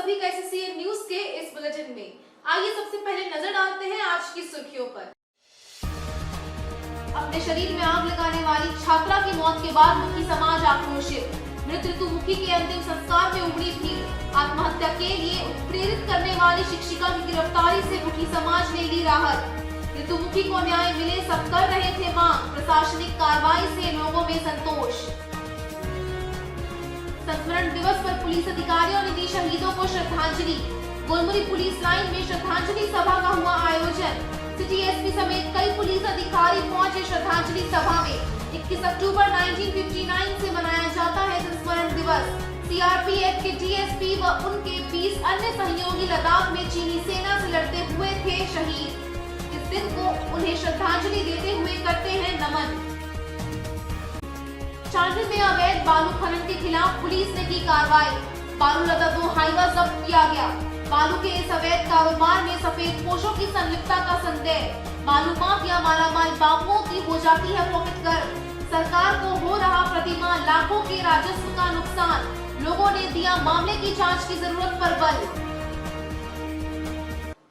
सभी का SCN news के इस बुलेटिन में। आइए सबसे पहले नजर डालते हैं आज की सुर्खियों पर। अपने शरीर में आग लगाने वाली छात्रा की मौत के बाद मुखी समाज आक्रोशित। मृत ऋतुमुखी के अंतिम संस्कार में उमड़ी भीड़। आत्महत्या के लिए उत्प्रेरित करने वाली शिक्षिका की गिरफ्तारी से मुखी समाज ने ली राहत। ऋतुमुखी को न्याय मिले सब कर रहे थे मांग। प्रशासनिक कार्रवाई से लोगों में संतोष। संस्मरण दिवस पर पुलिस अधिकारियों ने दी शहीदों को श्रद्धांजलि। गोलमुरी पुलिस लाइन में श्रद्धांजलि सभा का हुआ आयोजन। सिटी एसपी समेत कई पुलिस अधिकारी पहुंचे श्रद्धांजलि सभा में। 21 अक्टूबर 1959 से मनाया जाता है संस्मरण दिवस। सीआरपीएफ के डीएसपी व उनके 20 अन्य सहयोगी लद्दाख में चीनी सेना से लड़ते हुए थे शहीद। इस दिन को उन्हें श्रद्धांजलि देते हुए करते हैं नमन। चांडिल में अवैध बालू खनन के खिलाफ पुलिस ने की कार्रवाई। बालू लदा 2 हाईवा जब्त किया गया। बालू के इस अवैध कारोबार में सफेद पोशों की संलिप्तता का संदेह। बालू माफिया मालामाल बाबुओं की हो जाती है पॉकेट कर। सरकार को हो रहा प्रतिमाह लाखों के राजस्व का नुकसान। लोगों ने दिया मामले की जांच की जरूरत पर बल।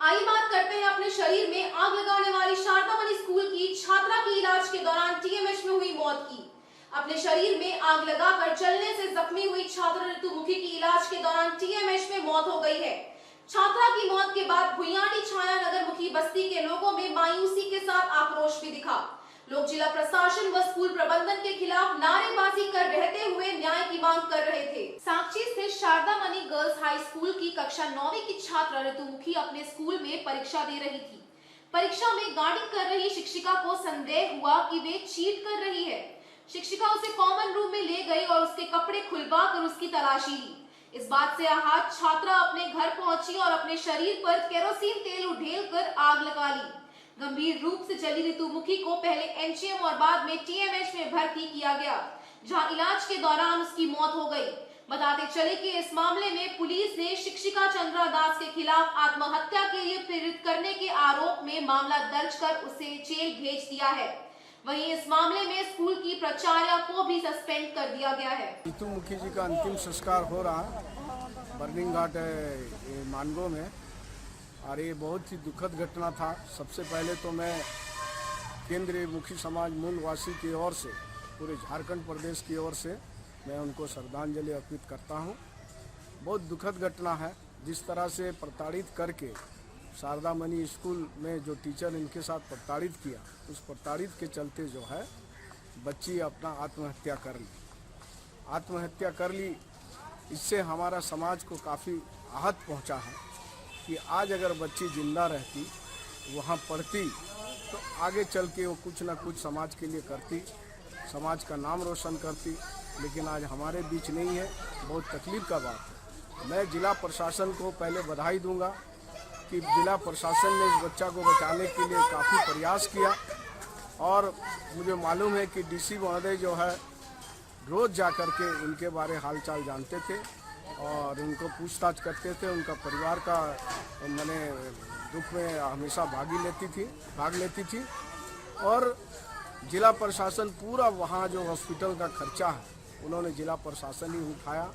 आइए बात करते हैं अपने शरीर में आग लगाने वाली शारदा मनी स्कूल की छात्रा की इलाज के दौरान टीएमएच में हुई मौत की। अपने शरीर में आग लगाकर जलने से जख्मी हुई छात्रा ऋतुमुखी की इलाज के दौरान टीएमएच में मौत हो गई है। छात्रा की मौत के बाद भुयानी छाया नगर मुखी बस्ती के लोगों में मायूसी के साथ आक्रोश भी दिखा। लोग जिला प्रशासन व स्कूल प्रबंधन के खिलाफ नारेबाजी कर रहते हुए न्याय की मांग कर रहे थे। साक्षी स्थित Sharda Mani girls high school की कक्षा 9वीं की छात्रा ऋतुमुखी अपने स्कूल में परीक्षा दे रही थी। परीक्षा में गार्डिंग कर रही शिक्षिका को संदेह हुआ कि वे चीट कर रही है। शिक्षिका उसे कॉमन रूम में ले गई और उसके कपड़े खुलवा कर उसकी तलाशी ली। इस बात से आहत छात्रा अपने घर पहुंची और अपने शरीर पर केरोसिन तेल उड़ेल कर आग लगा ली। गंभीर रूप से जली ऋतुमुखी को पहले एनजीएम और बाद में टीएमएच में भर्ती किया गया, जहां इलाज के दौरान उसकी मौत हो गई। बताते चले कि इस मामले में पुलिस ने शिक्षिका चंद्रा दास के खिलाफ आत्महत्या के लिए प्रेरित करने के आरोप में मामला दर्ज कर उसे जेल भेज दिया है। वहीं इस मामले में स्कूल की प्राचार्य को भी सस्पेंड कर दिया गया है। ऋतुमुखी जी का अंतिम संस्कार हो रहा है बर्निंग घाट मानगो में, और ये बहुत ही दुखद घटना था। सबसे पहले तो मैं केंद्रीय मुखी समाज मूलवासी की ओर से, पूरे झारखंड प्रदेश की ओर से मैं उनको श्रद्धांजलि अर्पित करता हूँ। बहुत दुखद घटना है। जिस तरह से प्रताड़ित करके शारदा मनी स्कूल में जो टीचर इनके साथ प्रताड़ित किया, उस प्रताड़ित के चलते जो है बच्ची अपना आत्महत्या कर ली। इससे हमारा समाज को काफ़ी आहत पहुंचा है कि आज अगर बच्ची जिंदा रहती, वहां पढ़ती, तो आगे चल के वो कुछ ना कुछ समाज के लिए करती, समाज का नाम रोशन करती। लेकिन आज हमारे बीच नहीं है। बहुत तकलीफ का बात है। मैं जिला प्रशासन को पहले बधाई दूंगा कि जिला प्रशासन ने इस बच्चा को बचाने के लिए काफ़ी प्रयास किया, और मुझे मालूम है कि डीसी महोदय जो है रोज़ जा कर के उनके बारे हालचाल जानते थे और उनको पूछताछ करते थे। उनका परिवार का मैंने दुख में हमेशा भाग लेती थी। और जिला प्रशासन पूरा वहाँ जो हॉस्पिटल का खर्चा है उन्होंने जिला प्रशासन ही उठाया।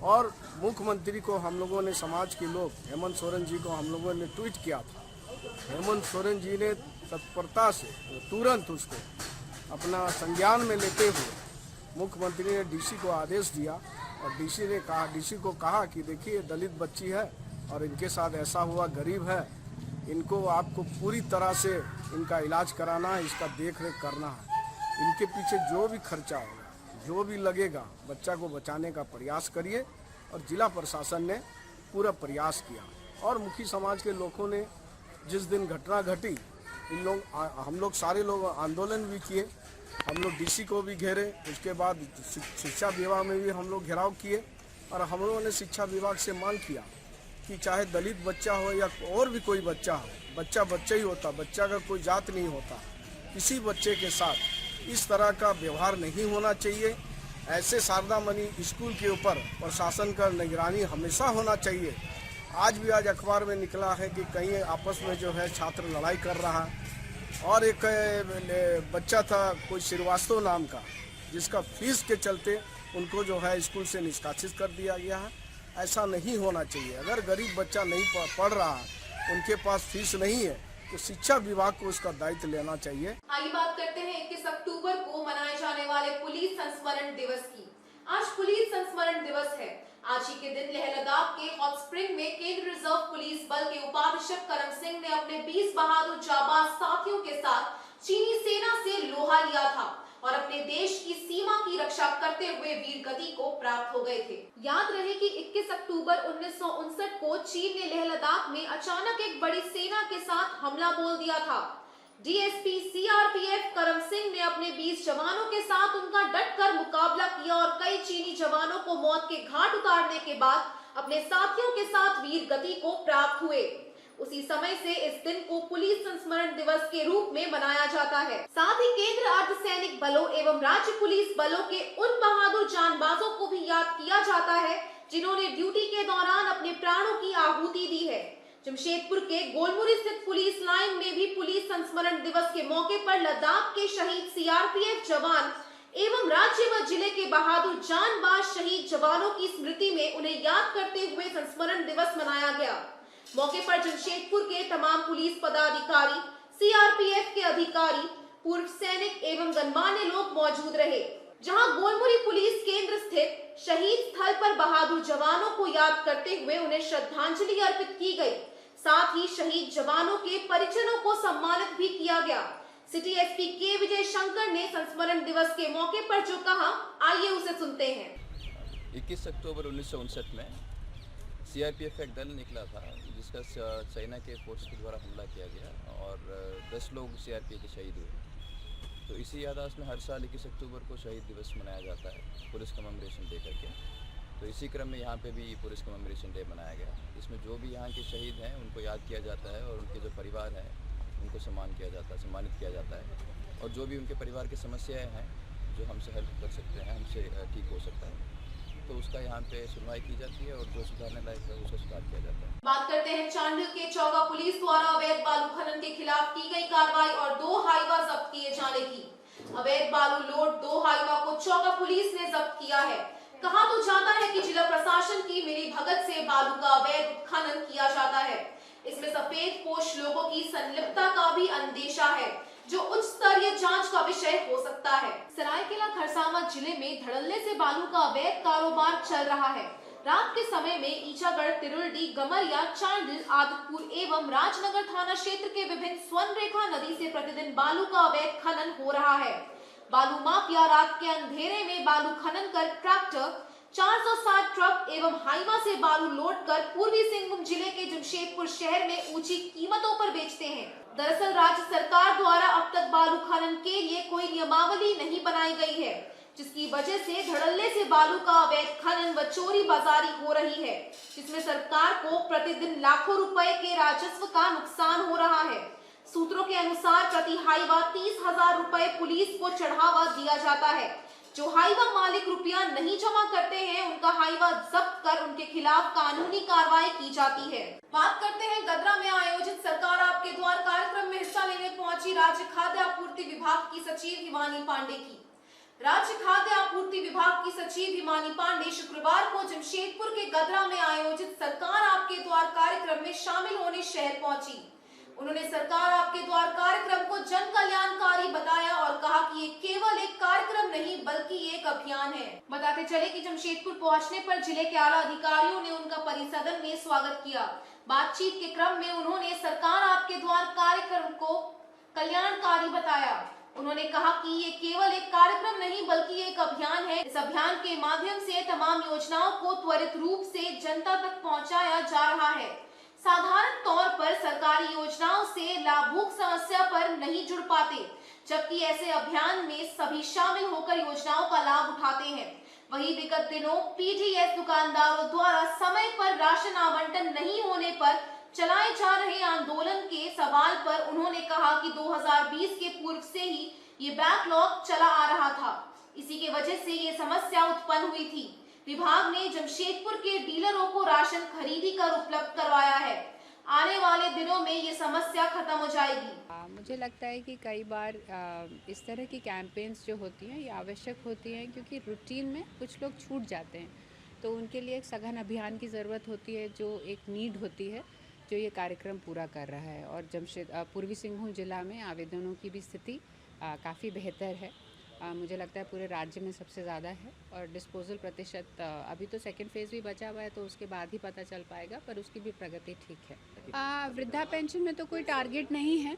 और मुख्यमंत्री को हम लोगों ने, समाज के लोग, हेमंत सोरेन जी को हम लोगों ने ट्वीट किया था। हेमंत सोरेन जी ने तत्परता से तुरंत उसको अपना संज्ञान में लेते हुए मुख्यमंत्री ने डीसी को आदेश दिया, और डीसी को कहा कि देखिए दलित बच्ची है और इनके साथ ऐसा हुआ, गरीब है, इनको आपको पूरी तरह से इनका इलाज कराना है, इसका देख रेख करना है। इनके पीछे जो भी खर्चा होगा, जो भी लगेगा, बच्चा को बचाने का प्रयास करिए। और जिला प्रशासन ने पूरा प्रयास किया। और मुखी समाज के लोगों ने जिस दिन घटना घटी, हम लोग सारे लोग आंदोलन भी किए। हम लोग डीसी को भी घेरे, उसके बाद शिक्षा विभाग में भी हम लोग घेराव किए। और हम लोगों ने शिक्षा विभाग से मांग किया कि चाहे दलित बच्चा हो या और भी कोई बच्चा हो, बच्चा बच्चा ही होता, बच्चा का कोई जात नहीं होता। किसी बच्चे के साथ इस तरह का व्यवहार नहीं होना चाहिए। ऐसे शारदा मनी स्कूल के ऊपर प्रशासन का निगरानी हमेशा होना चाहिए। आज अखबार में निकला है कि कहीं आपस में जो है छात्र लड़ाई कर रहा है, और एक बच्चा था कोई श्रीवास्तव नाम का, जिसका फीस के चलते उनको जो है स्कूल से निष्कासित कर दिया गया है। ऐसा नहीं होना चाहिए। अगर गरीब बच्चा नहीं पढ़ रहा है, उनके पास फीस नहीं है, तो शिक्षा विभाग को उसका दायित्व लेना चाहिए। आइए बात करते हैं 21 अक्टूबर को मनाए जाने वाले पुलिस संस्मरण दिवस की। आज पुलिस संस्मरण दिवस है। आज ही के दिन लेह लद्दाख के हॉट स्प्रिंग में केंद्रीय रिजर्व पुलिस बल के उपाधीक्षक करम सिंह ने अपने 20 बहादुर जाबाज साथियों के साथ चीनी सेना से लोहा लिया था और अपने देश की सीमा की रक्षा करते हुए वीर गति को प्राप्त हो गए थे। याद रहे कि 21 अक्टूबर 1959 को चीन ने लेह लद्दाख में अचानक एक बड़ी सेना के साथ हमला बोल दिया था। डीएसपी सीआरपीएफ करम सिंह ने अपने 20 जवानों के साथ उनका डटकर मुकाबला किया और कई चीनी जवानों को मौत के घाट उतारने के बाद अपने साथियों के साथ वीर गति को प्राप्त हुए। उसी समय से इस दिन को पुलिस संस्मरण दिवस के रूप में मनाया जाता है। साथ ही केंद्र अर्धसैनिक बलों एवं राज्य पुलिस बलों के उन बहादुर जानबाजों को भी याद किया जाता है जिन्होंने ड्यूटी के दौरान अपने प्राणों की आहुति दी है। जमशेदपुर के गोलमुरी स्थित पुलिस लाइन में भी पुलिस संस्मरण दिवस के मौके पर लद्दाख के शहीद सीआरपीएफ जवान एवं राज्य व जिले के बहादुर जानबाज शहीद जवानों की स्मृति में उन्हें याद करते हुए संस्मरण दिवस मनाया गया। मौके पर जमशेदपुर के तमाम पुलिस पदाधिकारी, सीआरपीएफ के अधिकारी, पूर्व सैनिक एवं गणमान्य लोग मौजूद रहे। जहां गोलमुरी पुलिस केंद्र स्थित शहीद स्थल पर बहादुर जवानों को याद करते हुए उन्हें श्रद्धांजलि अर्पित की गई। साथ ही शहीद जवानों के परिजनों को सम्मानित भी किया गया। सिटी एसपी के विजय शंकर ने संस्मरण दिवस के मौके पर जो कहा, आइए उसे सुनते हैं। 21 अक्टूबर 1959 में सीआरपीएफ का एक दल निकला था जिसका चाइना के फोर्स के द्वारा हमला किया गया और 10 लोग सीआरपीएफ के शहीद हुए। तो इसी याददाश्त में हर साल 21 अक्टूबर को शहीद दिवस मनाया जाता है पुलिस कमेमोरेशन डे करके। तो इसी क्रम में यहाँ पे भी पुलिस कमेमोरेशन डे मनाया गया। इसमें जो भी यहाँ के शहीद हैं उनको याद किया जाता है और उनके जो परिवार हैं उनको सम्मानित किया जाता है और जो भी उनके परिवार की समस्याएँ हैं जो हमसे हेल्प कर सकते हैं, हमसे ठीक हो सकता है, तो उसका यहाँ पे सुनवाई की जाती है और जो सुधारने लायक है उसका सुधार किया जाता है। बात करते हैं चांडिल के चौगा पुलिस द्वारा अवैध बालू खनन के खिलाफ की गई कार्रवाई और 2 हाईवा जब्त किए जाने की। अवैध बालू लोड 2 हाईवा को चौगा पुलिस ने जब्त किया है। कहा तो जाता है कि जिला प्रशासन की मिली भगत से बालू का अवैध खनन किया जाता है। इसमें सफेद पोश लोगों की संलिप्तता का भी अंदेशा है जो उच्च स्तरीय जांच का विषय हो सकता है। सरायकेला खरसावां जिले में धड़ल्ले से बालू का अवैध कारोबार चल रहा है। रात के समय में ईचागढ़, तिरुल्डी, गमरिया, चांडिल, आदितपुर एवं राजनगर थाना क्षेत्र के विभिन्न स्वर्ण रेखा नदी से प्रतिदिन बालू का अवैध खनन हो रहा है। बालू माफिया रात के अंधेरे में बालू खनन कर ट्रैक्टर, 460 ट्रक एवं हाईवा से बालू लोड कर पूर्वी सिंहभूम जिले के जमशेदपुर शहर में ऊंची कीमतों पर बेचते हैं। दरअसल राज्य सरकार द्वारा अब तक बालू खनन के लिए कोई नियमावली नहीं बनाई गई है, जिसकी वजह से धड़ल्ले से बालू का अवैध खनन व चोरी बाजारी हो रही है, जिसमें सरकार को प्रतिदिन लाखों रुपए के राजस्व का नुकसान हो रहा है। सूत्रों के अनुसार प्रति हाईवा 30,000 रुपए पुलिस को चढ़ावा दिया जाता है। जो हाईवा मालिक रुपया नहीं जमा करते हैं उनका हाईवा जब्त कर उनके खिलाफ कानूनी कार्रवाई की जाती है। बात करते हैं गदरा में आयोजित सरकार आपके द्वार कार्यक्रम में हिस्सा लेने पहुंची राज्य खाद्य आपूर्ति विभाग की सचिव हिमानी पांडे की। राज्य खाद्य आपूर्ति विभाग की सचिव हिमानी पांडे शुक्रवार को जमशेदपुर के गदरा में आयोजित सरकार आपके द्वार कार्यक्रम में शामिल होने शहर पहुंची। उन्होंने सरकार आपके द्वार कार्यक्रम को जन कल्याणकारी बताया और कहा कि ये केवल एक कार्यक्रम नहीं बल्कि एक अभियान है। बताते चले कि जमशेदपुर पहुंचने पर जिले के आला अधिकारियों ने उनका परिसदन में स्वागत किया। बातचीत के क्रम में उन्होंने सरकार आपके द्वार कार्यक्रम को कल्याणकारी बताया। उन्होंने कहा कि ये केवल एक कार्यक्रम नहीं बल्कि एक अभियान है। इस अभियान के माध्यम से तमाम योजनाओं को त्वरित रूप से जनता तक पहुँचाया जा रहा है। साधारण तौर पर सरकारी योजनाओं से लाभुक समस्या पर नहीं जुड़ पाते, जबकि ऐसे अभियान में सभी शामिल होकर योजनाओं का लाभ उठाते हैं। वहीं विगत दिनों पीडीएस दुकानदारों द्वारा समय पर राशन आवंटन नहीं होने पर चलाए जा रहे आंदोलन के सवाल पर उन्होंने कहा कि 2020 के पूर्व से ही ये बैकलॉग चला आ रहा था। इसी के वजह से ये समस्या उत्पन्न हुई थी। विभाग ने जमशेदपुर के डीलरों को राशन खरीदी कर उपलब्ध करवाया है। आने वाले दिनों में ये समस्या खत्म हो जाएगी। मुझे लगता है कि कई बार इस तरह की कैंपेन्स जो होती हैं ये आवश्यक होती हैं, क्योंकि रूटीन में कुछ लोग छूट जाते हैं। तो उनके लिए एक सघन अभियान की ज़रूरत होती है, जो एक नीड होती है, जो ये कार्यक्रम पूरा कर रहा है। और पूर्वी सिंहभूम जिला में आवेदनों की भी स्थिति काफ़ी बेहतर है। मुझे लगता है पूरे राज्य में सबसे ज़्यादा है। और डिस्पोजल प्रतिशत अभी तो सेकेंड फेज़ भी बचा हुआ है, तो उसके बाद ही पता चल पाएगा, पर उसकी भी प्रगति ठीक है। वृद्धा पेंशन में तो कोई टारगेट नहीं है।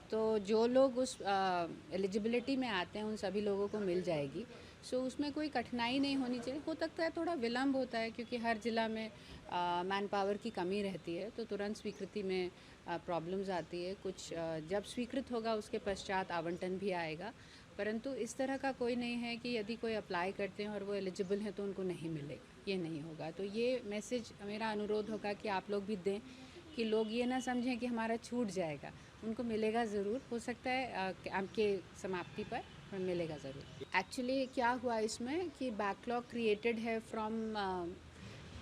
तो जो लोग उस एलिजिबिलिटी में आते हैं उन सभी लोगों को मिल जाएगी। सो उसमें कोई कठिनाई नहीं होनी चाहिए। हो सकता है थोड़ा विलम्ब होता है, क्योंकि हर ज़िला में मैन पावर की कमी रहती है, तो तुरंत स्वीकृति में प्रॉब्लम्स आती है। कुछ जब स्वीकृत होगा उसके पश्चात आवंटन भी आएगा, परंतु इस तरह का कोई नहीं है कि यदि कोई अप्लाई करते हैं और वो एलिजिबल हैं तो उनको नहीं मिलेगा, ये नहीं होगा। तो ये मैसेज मेरा अनुरोध होगा कि आप लोग भी दें, कि लोग ये ना समझें कि हमारा छूट जाएगा, उनको मिलेगा ज़रूर। हो सकता है कैंप के समाप्ति पर मिलेगा ज़रूर। एक्चुअली क्या हुआ इसमें कि बैकलॉग क्रिएटेड है from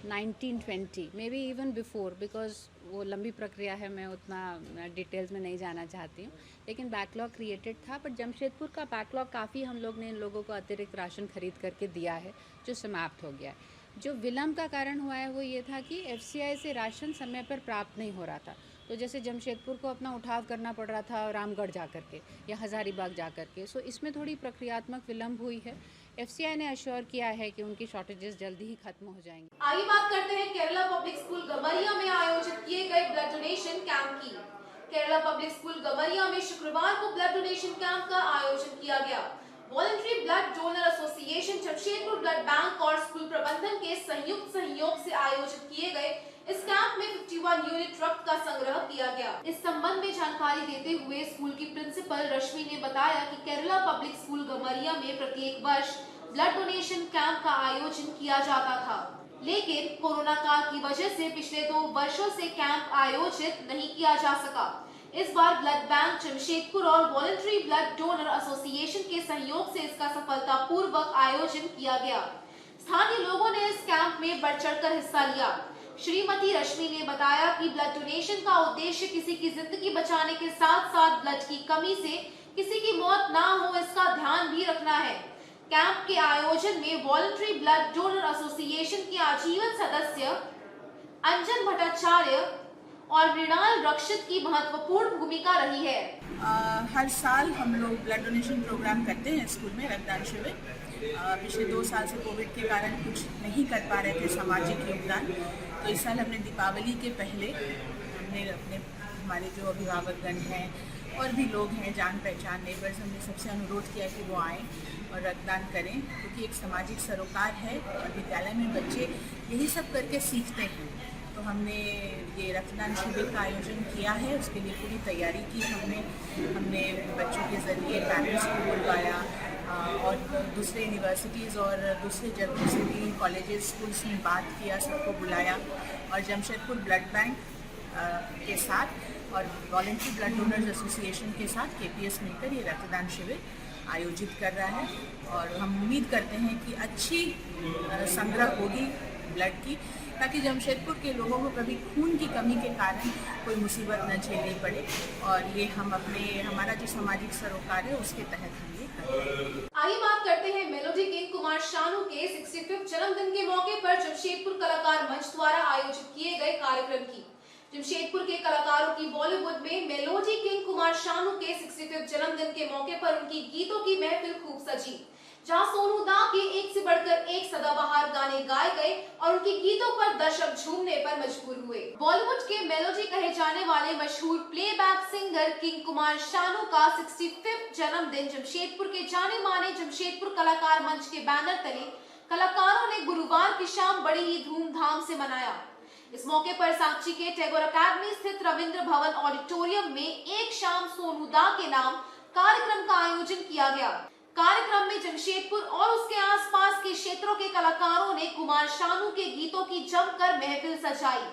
1920, may be even before, because वो लंबी प्रक्रिया है, मैं उतना डिटेल्स में नहीं जाना चाहती हूँ। लेकिन बैकलॉग क्रिएटेड था, पर जमशेदपुर का बैकलॉग काफ़ी हम लोग ने इन लोगों को अतिरिक्त राशन खरीद करके दिया है, जो समाप्त हो गया है। जो विलम्ब का कारण हुआ है वो ये था कि FCI से राशन समय पर प्राप्त नहीं हो रहा था। तो जैसे जमशेदपुर को अपना उठाव करना पड़ रहा था रामगढ़ जा कर के या हज़ारीबाग जा कर के, सो इसमें थोड़ी प्रक्रियात्मक विलम्ब हुई है। FCI ने अश्योर किया है कि उनकी शॉर्टेजेस जल्दी ही खत्म हो जाएंगी। आगे बात करते हैं केरला पब्लिक स्कूल गमरिया में आयोजित किए गए ब्लड डोनेशन कैंप की। केरला पब्लिक स्कूल गमरिया में शुक्रवार को ब्लड डोनेशन कैंप का आयोजन किया गया। Voluntary blood donor association, Jamshedpur blood bank और स्कूल प्रबंधन के संयुक्त सहयोग से आयोजित किए गए इस कैंप में 51 यूनिट रक्त का संग्रह किया गया। इस संबंध में जानकारी देते हुए स्कूल की प्रिंसिपल रश्मि ने बताया कि केरला पब्लिक स्कूल गमरिया में प्रत्येक वर्ष ब्लड डोनेशन कैंप का आयोजन किया जाता था, लेकिन कोरोना काल की वजह से पिछले 2 वर्षों से कैंप आयोजित नहीं किया जा सका। इस बार ब्लड बैंक जमशेदपुर और वॉलंटरी ब्लड डोनर एसोसिएशन के सहयोग से इसका सफलतापूर्वक आयोजन किया गया। स्थानीय लोगों ने इस कैंप में बढ़ चढ़कर हिस्सा लिया। श्रीमती रश्मि ने बताया कि ब्लड डोनेशन का उद्देश्य किसी की जिंदगी बचाने के साथ साथ ब्लड की कमी से किसी की मौत ना हो, इसका ध्यान भी रखना है। कैंप के आयोजन में वॉलंटरी ब्लड डोनर एसोसिएशन के आजीवन सदस्य अंजन भट्टाचार्य और मृणाल रक्षित की महत्वपूर्ण भूमिका रही है। हर साल हम लोग ब्लड डोनेशन प्रोग्राम करते हैं स्कूल में, रक्तदान शिविर। पिछले 2 साल से कोविड के कारण कुछ नहीं कर पा रहे थे सामाजिक योगदान, तो इस साल हमने दीपावली के पहले हमने हमारे जो अभिभावकगण हैं और भी लोग हैं, जान पहचान नेबर्स, हमने सबसे अनुरोध किया कि वो आएँ और रक्तदान करें, क्योंकि एक सामाजिक सरोकार है और विद्यालय में बच्चे यही सब करके सीखते हैं। तो हमने ये रक्तदान शिविर का आयोजन किया है, उसके लिए पूरी तैयारी की हमने बच्चों के ज़रिए पेरेंट्स को बुलवाया और दूसरे यूनिवर्सिटीज़ और दूसरे जगहों से भी कॉलेजेस स्कूल्स में बात किया, सबको बुलाया और जमशेदपुर ब्लड बैंक के साथ और वॉलंटरी ब्लड डोनर्स एसोसिएशन के साथ KPS मिलकर ये रक्तदान शिविर आयोजित कर रहा है। और हम उम्मीद करते हैं कि अच्छी संग्रह होगी ब्लड की, ताकि जमशेदपुर के लोगों को कभी खून की कमी के कारण कोई मुसीबत न झेलनी पड़े। और ये हम हमारा जो सामाजिक सरोकार है उसके तहत हम ये करते हैं। आइए बात करते हैं मेलोडी किंग कुमार शानू के 65वें जन्मदिन के मौके पर जमशेदपुर कलाकार मंच द्वारा आयोजित किए गए कार्यक्रम की। जमशेदपुर के कलाकारों की बॉलीवुड में मेलोडी किंग कुमार शानू के 65वें जन्मदिन के मौके पर उनकी गीतों की महफिल खूब सजी, जहां सोनू दा के एक से बढ़कर एक सदाबहार गाने गाए गए और उनके गीतों पर दर्शक झूमने पर मजबूर हुए। बॉलीवुड के मेलोडी कहे जाने वाले मशहूर playback singer king Kumar Sanu का 65वां जन्मदिन जमशेदपुर के जाने माने जमशेदपुर कलाकार मंच के बैनर तले कलाकारों ने गुरुवार की शाम बड़ी ही धूमधाम से मनाया। इस मौके पर सांची के टैगोर अकादमी स्थित रविंद्र भवन ऑडिटोरियम में एक शाम सोनू दा के नाम कार्यक्रम का आयोजन किया गया। कार्यक्रम में जमशेदपुर और उसके आसपास के क्षेत्रों के कलाकारों ने कुमार शानू के गीतों की जमकर महफिल सजाई।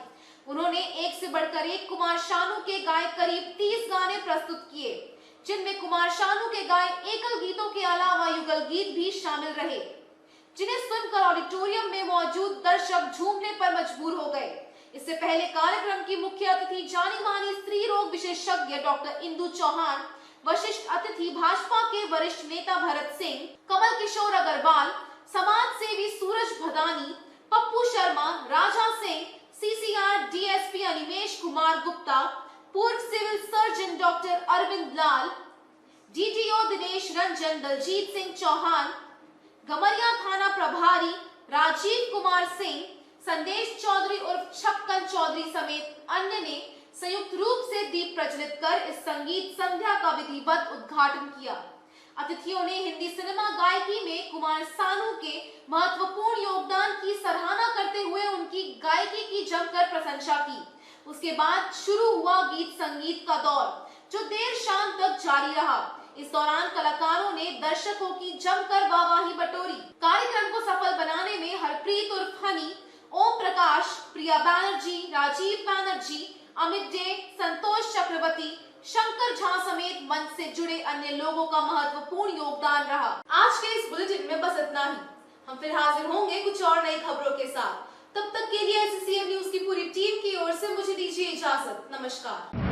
उन्होंने एक से बढ़कर एक कुमार शानू के गाए करीब 30 गाने प्रस्तुत किए, जिनमें कुमार शानू के गाए एकल गीतों के अलावा युगल गीत भी शामिल रहे, जिन्हें सुनकर ऑडिटोरियम में मौजूद दर्शक झूमने पर मजबूर हो गए। इससे पहले कार्यक्रम की मुख्य अतिथि जानी मानी स्त्री रोग विशेषज्ञ डॉक्टर इंदु चौहान, वरिष्ठ अतिथि भाजपा के वरिष्ठ नेता भरत सिंह, कमल किशोर अग्रवाल, समाज सेवी सूरज भदानी, पप्पू शर्मा, राजा सिंह, सीसीआर डीएसपी अनिमेश कुमार गुप्ता, पूर्व सिविल सर्जन डॉक्टर अरविंद लाल, डीटीओ दिनेश रंजन, दलजीत सिंह चौहान, गमरिया थाना प्रभारी राजीव कुमार सिंह, संदेश चौधरी उर्फ छक्कन चौधरी समेत अन्य ने संयुक्त रूप से दीप प्रज्वलित कर इस संगीत संध्या का विधिवत उद्घाटन किया। अतिथियों ने हिंदी सिनेमा गायकी में कुमार सानू के महत्वपूर्ण योगदान की सराहना करते हुए उनकी गायकी की जमकर प्रशंसा की। उसके बाद शुरू हुआ गीत संगीत का दौर, जो देर शाम तक जारी रहा। इस दौरान कलाकारों ने दर्शकों की जमकर वाहवाही बटोरी। कार्यक्रम को सफल बनाने में हरप्रीत उर्फ हनी, ओम प्रकाश, प्रिया बैनर्जी, राजीव बैनर्जी, अमित डे, संतोष चक्रवर्ती, शंकर झा समेत मंच से जुड़े अन्य लोगों का महत्वपूर्ण योगदान रहा। आज के इस बुलेटिन में बस इतना ही। हम फिर हाजिर होंगे कुछ और नई खबरों के साथ। तब तक के लिए SCCM न्यूज की पूरी टीम की ओर से मुझे दीजिए इजाजत। नमस्कार।